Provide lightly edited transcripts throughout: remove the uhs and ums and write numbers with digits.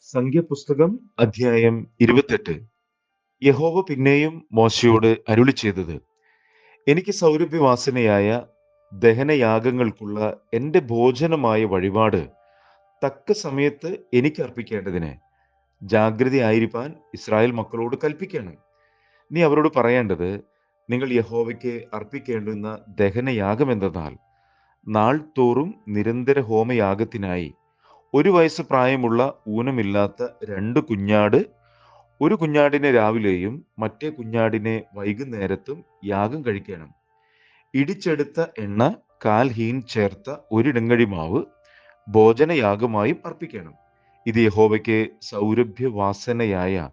സംഖ്യാപുസ്തകം അധ്യായം 28. യഹോവ പിന്നെയും മോശെയോട് അരുളിച്ചെയ്തത്, എനിക്ക് സൗരഭ്യവാസനയായ ദഹനയാഗങ്ങൾക്കുള്ള എന്റെ ഭോജനമായ വഴിപാട് തക്ക സമയത്ത് എനിക്ക് അർപ്പിക്കേണ്ടതിന് ജാഗ്രതയായിരിക്കാൻ ഇസ്രായേൽ മക്കളോട് കൽപ്പിക്കണം. നീ അവരോട് പറയേണ്ടത്, നിങ്ങൾ യഹോവയ്ക്ക് അർപ്പിക്കേണ്ടുന്ന ദഹനയാഗം എന്തെന്നാൽ, നാൾ തോറും നിരന്തര ഹോമയാഗത്തിനായി 1 വയസ്സ് പ്രായമുള്ള ഊനമില്ലാത്ത 2 കുഞ്ഞാട്, ഒരു കുഞ്ഞാടിനെ രാവിലെയും മറ്റേ കുഞ്ഞാടിനെ വൈകുന്നേരത്തും യാഗം കഴിക്കണം. ഇടിച്ചെടുത്ത എണ്ണ 1/4 ഹീൻ ചേർത്ത ഒരിടങ്ങഴി മാവ് ഭോജനയാഗമായും അർപ്പിക്കണം. ഇത് യഹോവയ്ക്ക് സൗരഭ്യവാസനയായ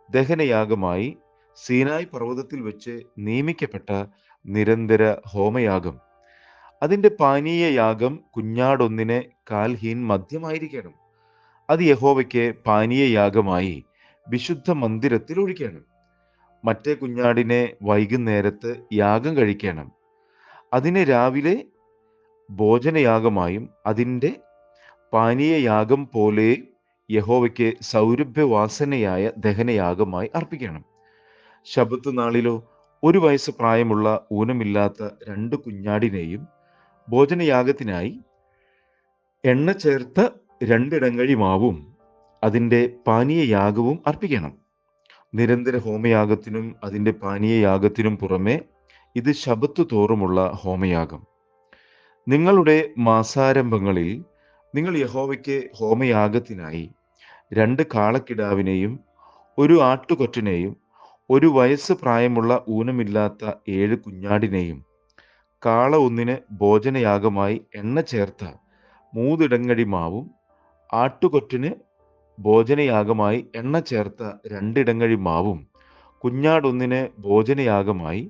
ദഹനയാഗമായി സീനായ് പർവ്വതത്തിൽ വെച്ച് നിയമിക്കപ്പെട്ട നിരന്തര ഹോമയാഗം. അതിന്റെ പാനീയയാഗം കുഞ്ഞാടൊന്നിന് 1/4 ഹീൻ മദ്യമായിരിക്കണം. അത് യഹോവയ്ക്ക് പാനീയയാഗമായി വിശുദ്ധ മന്ദിരത്തിൽ ഒഴിക്കണം. മറ്റേ കുഞ്ഞാടിനെ വൈകുന്നേരത്ത് യാഗം കഴിക്കണം. അതിനെ രാവിലെ ഭോജനയാഗമായും അതിൻ്റെ പാനീയയാഗം പോലെ യഹോവയ്ക്ക് സൗരഭ്യവാസനയായ ദഹനയാഗമായി അർപ്പിക്കണം. ശബ്ബത്ത് നാളിലോ 1 വയസ്സ് പ്രായമുള്ള ഊനമില്ലാത്ത 2 കുഞ്ഞാടിനെയും ഭോജനയാഗത്തിനായി എണ്ണ ചേർത്ത 2 ഇടങ്ങഴി മാവും അതിൻ്റെ പാനീയയാഗവും അർപ്പിക്കണം. നിരന്തര ഹോമയാഗത്തിനും അതിൻ്റെ പാനീയയാഗത്തിനും പുറമെ ഇത് ശബ്ബത്ത് തോറുമുള്ള ഹോമയാഗം. നിങ്ങളുടെ മാസാരംഭങ്ങളിൽ നിങ്ങൾ യഹോവയ്ക്ക് ഹോമയാഗത്തിനായി 2 കാളക്കിടാവിനെയും 1 ആട്ടുകൊറ്റനെയും 1 വയസ്സ് പ്രായമുള്ള ഊനമില്ലാത്ത 7 കുഞ്ഞാടിനെയും കാള ഒന്നിന് ഭോജനയാഗമായി എണ്ണ ചേർത്ത 3 ഇടങ്ങഴി മാവും ആട്ടുകൊറ്റന് ഭോജനയാഗമായി എണ്ണ ചേർത്ത 2 ഇടങ്ങഴി മാവും കുഞ്ഞാടൊന്നിന് ഭോജനയാഗമായി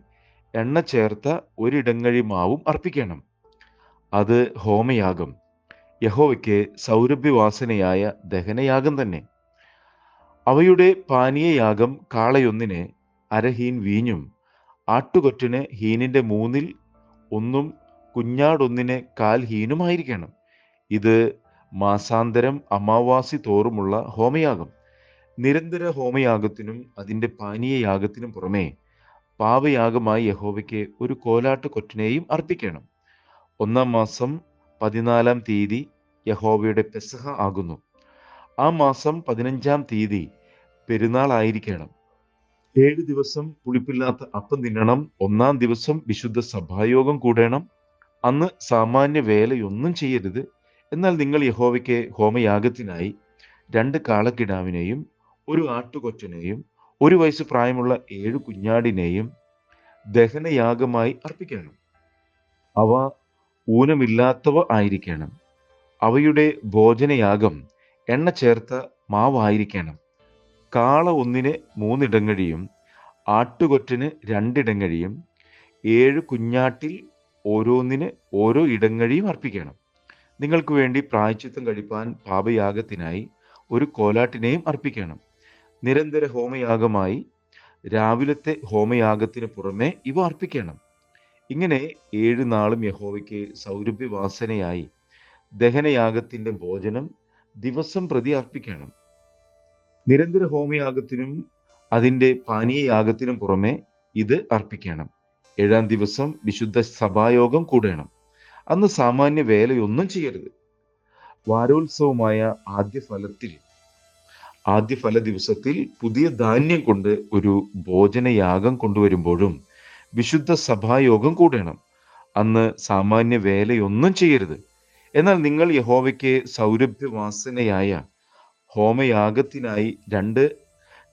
എണ്ണ ചേർത്ത 1 ഇടങ്ങഴി മാവും അർപ്പിക്കണം. അത് ഹോമയാഗം, യഹോവയ്ക്ക് സൗരഭ്യവാസനയായ ദഹനയാഗം തന്നെ. അവയുടെ പാനീയയാഗം കാളയൊന്നിന് 1/2 ഹീൻ വീഞ്ഞും ആട്ടുകൊറ്റന് ഹീനിന്റെ 3-ൽ 1 കുഞ്ഞാടൊന്നിന് 1/4 ഹീനുമായിരിക്കണം. ഇത് മാസാന്തരം അമാവാസി തോറുമുള്ള ഹോമയാഗം. നിരന്തര ഹോമയാഗത്തിനും അതിൻ്റെ പാനീയയാഗത്തിനും പുറമെ പാപയാഗമായി യഹോവയ്ക്ക് 1 കോലാട്ടുകൊറ്റനെയും അർപ്പിക്കണം. 1-ാം മാസം 14-ാം തീയതി യഹോവയുടെ പെസഹ ആകുന്നു. ആ മാസം 15-ാം തീയതി പെരുന്നാൾ ആയിരിക്കണം. 7 ദിവസം പുളിപ്പില്ലാത്ത അപ്പം തിന്നണം. 1-ാം ദിവസം വിശുദ്ധ സഭായോഗം കൂടണം. അന്ന് സാമാന്യ വേലയൊന്നും ചെയ്യരുത്. എന്നാൽ നിങ്ങൾ യഹോവയ്ക്ക് ഹോമയാഗത്തിനായി 2 കാളക്കിടാവിനെയും 1 ആട്ടുകൊറ്റനെയും 1 വയസ്സ് പ്രായമുള്ള 7 കുഞ്ഞാടിനെയും ദഹനയാഗമായി അർപ്പിക്കണം. അവ ഊനമില്ലാത്തവ ആയിരിക്കണം. അവയുടെ ഭോജനയാഗം എണ്ണ ചേർത്ത മാവായിരിക്കണം. കാള ഒന്നിന് 3 ഇടങ്ങഴിയും ആട്ടുകൊറ്റന് 2 ഇടങ്ങഴിയും 7 കുഞ്ഞാട്ടിൽ ഓരോന്നിന് ഓരോ ഇടങ്ങഴിയും അർപ്പിക്കണം. നിങ്ങൾക്ക് വേണ്ടി പ്രായശ്ചിത്തം കഴിപ്പാൻ പാപയാഗത്തിനായി 1 കോലാട്ടിനെയും അർപ്പിക്കണം. നിരന്തര ഹോമയാഗമായി രാവിലത്തെ ഹോമയാഗത്തിന് പുറമെ ഇവ അർപ്പിക്കണം. ഇങ്ങനെ 7 നാളും യഹോവയ്ക്ക് സൗരഭ്യവാസനയായി ദഹനയാഗത്തിന്റെ ഭോജനം ദിവസം പ്രതി അർപ്പിക്കണം. നിരന്തര ഹോമയാഗത്തിനും അതിൻ്റെ പാനീയയാഗത്തിനും പുറമെ ഇത് അർപ്പിക്കണം. 7-ാം ദിവസം വിശുദ്ധ സഭായോഗം കൂടണം. അന്ന് സാമാന്യ വേലയൊന്നും ചെയ്യരുത്. വാരോത്സവമായ ആദ്യഫല ദിവസത്തിൽ പുതിയ ധാന്യം കൊണ്ട് ഒരു ഭോജനയാഗം കൊണ്ടുവരുമ്പോഴും വിശുദ്ധ സഭായോഗം കൂടണം. അന്ന് സാമാന്യ വേലയൊന്നും ചെയ്യരുത്. എന്നാൽ നിങ്ങൾ യഹോവയ്ക്ക് സൗരഭ്യവാസനയായ ഹോമയാഗത്തിനായി 2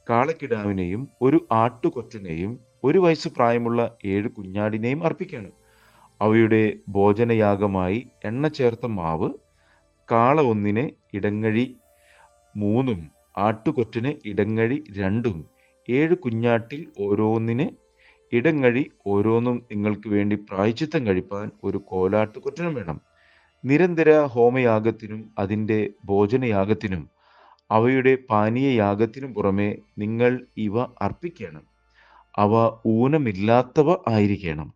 കാളക്കിടാവിനെയും 1 ആട്ടുകൊറ്റനെയും 1 വയസ്സ് പ്രായമുള്ള 7 കുഞ്ഞാടിനെയും അർപ്പിക്കണം. അവയുടെ ഭോജനയാഗമായി എണ്ണ ചേർത്ത മാവ് കാള ഒന്നിന് ഇടങ്ങഴി 3-ഉം ആട്ടുകൊറ്റന് ഇടങ്ങഴി 2-ഉം 7 കുഞ്ഞാട്ടിൽ ഓരോന്നിന് ഇടങ്ങഴി ഓരോന്നും നിങ്ങൾക്ക് വേണ്ടി പ്രായശ്ചിത്തം കഴിപ്പാൻ 1 കോലാട്ടുകൊറ്റനും വേണം. നിരന്തര ഹോമയാഗത്തിനും അതിൻ്റെ ഭോജനയാഗത്തിനും അവയുടെ പാനീയയാഗത്തിനും പുറമെ നിങ്ങൾ ഇവ അർപ്പിക്കണം. അവ ഊനമില്ലാത്തവ ആയിരിക്കണം.